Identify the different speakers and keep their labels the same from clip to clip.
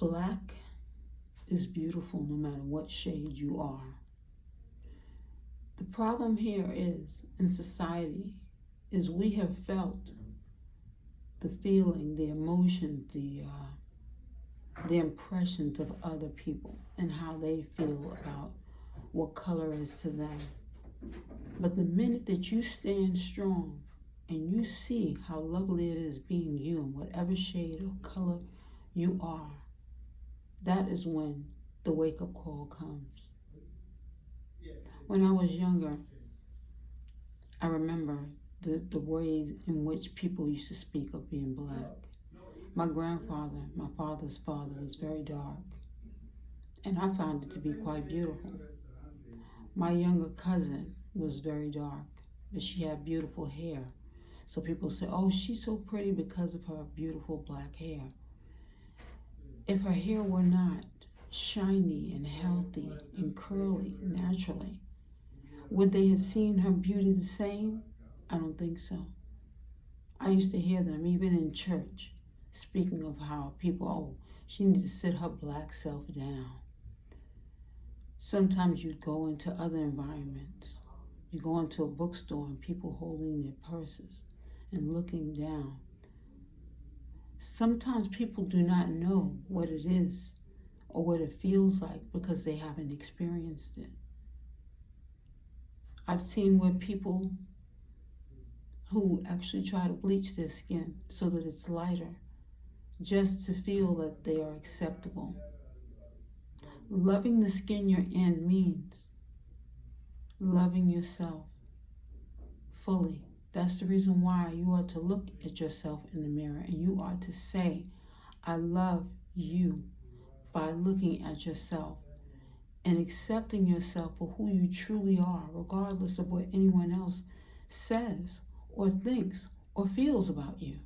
Speaker 1: Black is beautiful no matter what shade you are. The problem here is, in society, is we have felt the feeling, the emotion, the impressions of other people and how they feel about what color is to them. But the minute that you stand strong and you see how lovely it is being you in whatever shade or color you are, that is when the wake-up call comes. When I was younger, I remember the ways in which people used to speak of being black. My grandfather, my father's father, was very dark, and I found it to be quite beautiful. My younger cousin was very dark, but she had beautiful hair. So people say, oh, she's so pretty because of her beautiful black hair. If her hair were not shiny and healthy and curly naturally, would they have seen her beauty the same? I don't think so. I used to hear them, even in church, speaking of how people, oh, she needs to sit her black self down. Sometimes you go into other environments. You go into a bookstore and people holding their purses and looking down. Sometimes people do not know what it is or what it feels like because they haven't experienced it. I've seen where people who actually try to bleach their skin so that it's lighter, just to feel that they are acceptable. Loving the skin you're in means loving yourself fully. That's the reason why you are to look at yourself in the mirror and you are to say, I love you, by looking at yourself and accepting yourself for who you truly are, regardless of what anyone else says or thinks or feels about you.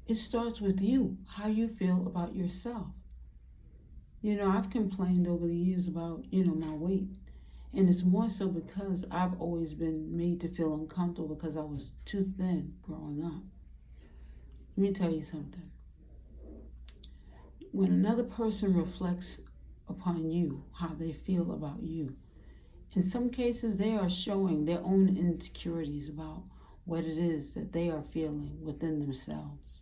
Speaker 1: It starts with you, how you feel about yourself. You know, I've complained over the years about, my weight. And it's more so because I've always been made to feel uncomfortable because I was too thin growing up. Let me tell you something. When another person reflects upon you, how they feel about you, in some cases they are showing their own insecurities about what it is that they are feeling within themselves.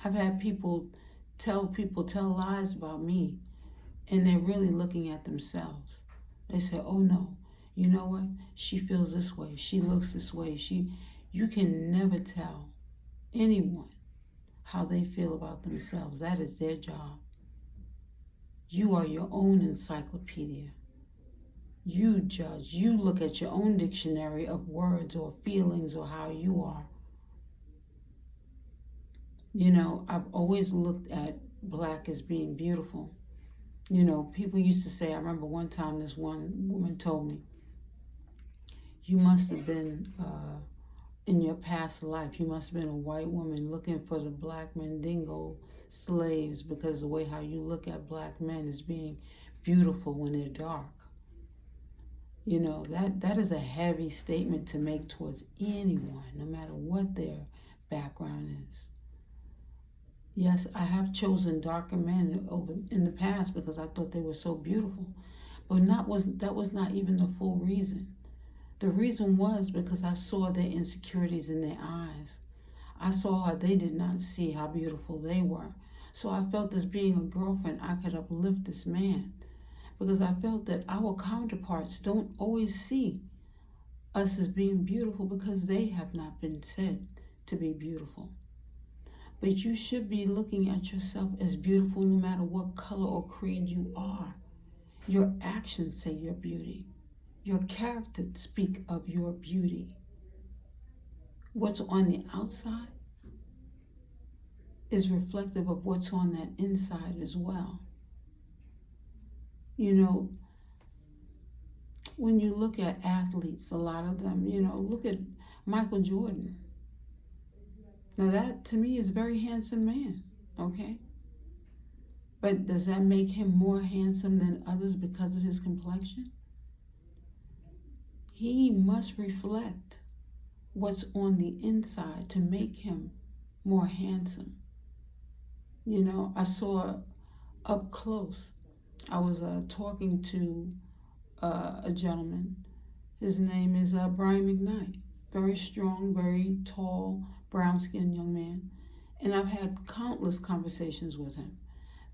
Speaker 1: I've had people tell lies about me, and they're really looking at themselves. They say, oh no, you know what? She feels this way. She looks this way. You can never tell anyone how they feel about themselves. That is their job. You are your own encyclopedia. You judge. You look at your own dictionary of words or feelings or how you are. I've always looked at black as being beautiful. People used to say, I remember one time this one woman told me, you must have been, in your past life, you must have been a white woman looking for the black Mandingo slaves because the way how you look at black men is being beautiful when they're dark. That is a heavy statement to make towards anyone, no matter what their background is. Yes, I have chosen darker men in the past because I thought they were so beautiful. But that was not even the full reason. The reason was because I saw their insecurities in their eyes. I saw how they did not see how beautiful they were. So I felt as being a girlfriend, I could uplift this man. Because I felt that our counterparts don't always see us as being beautiful because they have not been said to be beautiful. But you should be looking at yourself as beautiful no matter what color or creed you are. Your actions say your beauty. Your character speak of your beauty. What's on the outside is reflective of what's on that inside as well. When you look at athletes, a lot of them, look at Michael Jordan. Now that, to me, is a very handsome man, okay? But does that make him more handsome than others because of his complexion? He must reflect what's on the inside to make him more handsome. You know, I saw up close. I was talking to a gentleman. His name is Brian McKnight. Very strong, very tall, brown-skinned young man. And I've had countless conversations with him.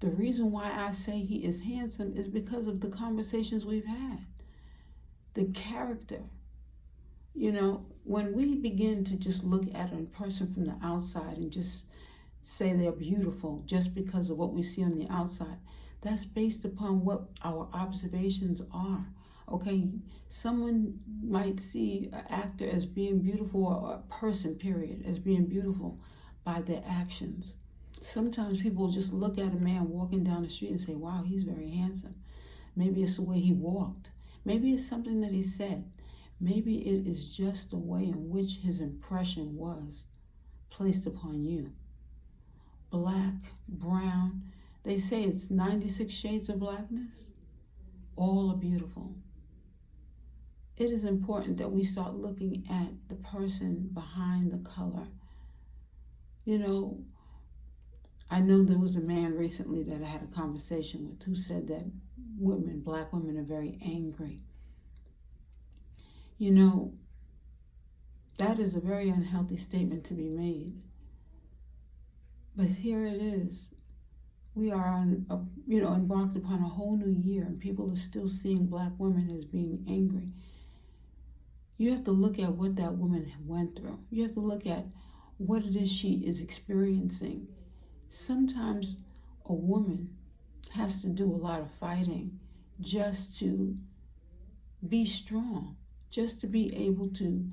Speaker 1: The reason why I say he is handsome is because of the conversations we've had. The character. You know, when we begin to just look at a person from the outside and just say they're beautiful just because of what we see on the outside, that's based upon what our observations are. Okay, someone might see an actor as being beautiful, or a person, period, as being beautiful by their actions. Sometimes people just look at a man walking down the street and say, wow, he's very handsome. Maybe it's the way he walked. Maybe it's something that he said. Maybe it is just the way in which his impression was placed upon you. Black, brown, they say it's 96 shades of blackness. All are beautiful. It is important that we start looking at the person behind the color. You know, I know there was a man recently that I had a conversation with who said that women, black women, are very angry. You know, that is a very unhealthy statement to be made. But here it is. We are embarked upon a whole new year, and people are still seeing black women as being angry. You have to look at what that woman went through. You have to look at what it is she is experiencing. Sometimes a woman has to do a lot of fighting just to be strong, just to be able to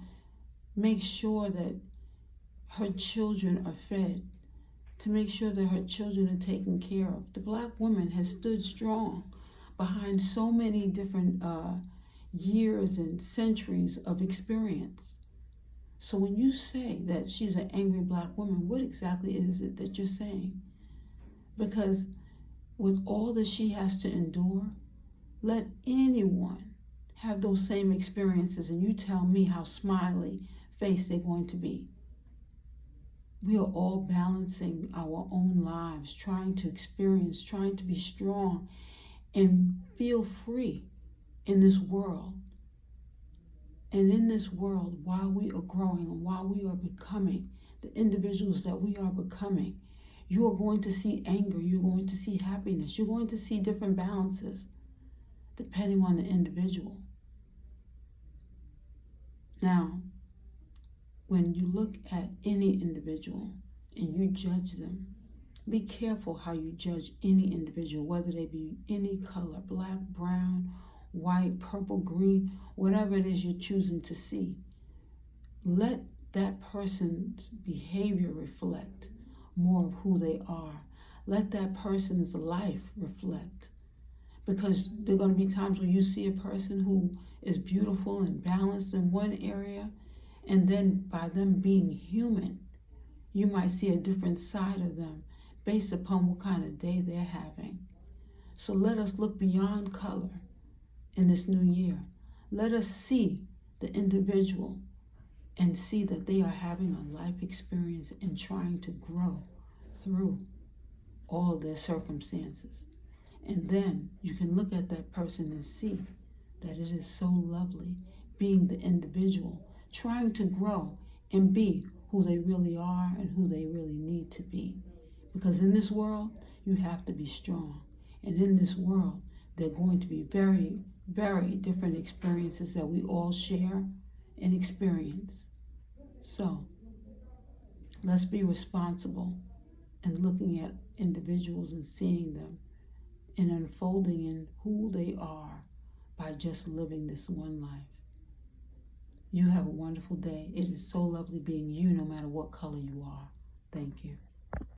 Speaker 1: make sure that her children are fed, to make sure that her children are taken care of. The black woman has stood strong behind so many different years and centuries of experience. So when you say that she's an angry black woman, what exactly is it that you're saying? Because with all that she has to endure, let anyone have those same experiences and you tell me how smiley faced they're going to be. We are all balancing our own lives, trying to experience, trying to be strong and feel free in this world. And in this world, while we are growing and while we are becoming the individuals that we are becoming, you are going to see anger, you're going to see happiness, you're going to see different balances depending on the individual. Now, when you look at any individual and you judge them, be careful how you judge any individual, whether they be any color, black, brown, white, purple, green, whatever it is you're choosing to see. Let that person's behavior reflect more of who they are. Let that person's life reflect. Because there are going to be times where you see a person who is beautiful and balanced in one area, and then by them being human, you might see a different side of them based upon what kind of day they're having. So let us look beyond color in this new year. Let us see the individual and see that they are having a life experience and trying to grow through all of their circumstances. And then you can look at that person and see that it is so lovely being the individual, trying to grow and be who they really are and who they really need to be. Because in this world, you have to be strong. And in this world, there are going to be very, very different experiences that we all share and experience. So, let's be responsible in looking at individuals and seeing them and unfolding in who they are by just living this one life. You have a wonderful day. It is so lovely being you no matter what color you are. Thank you.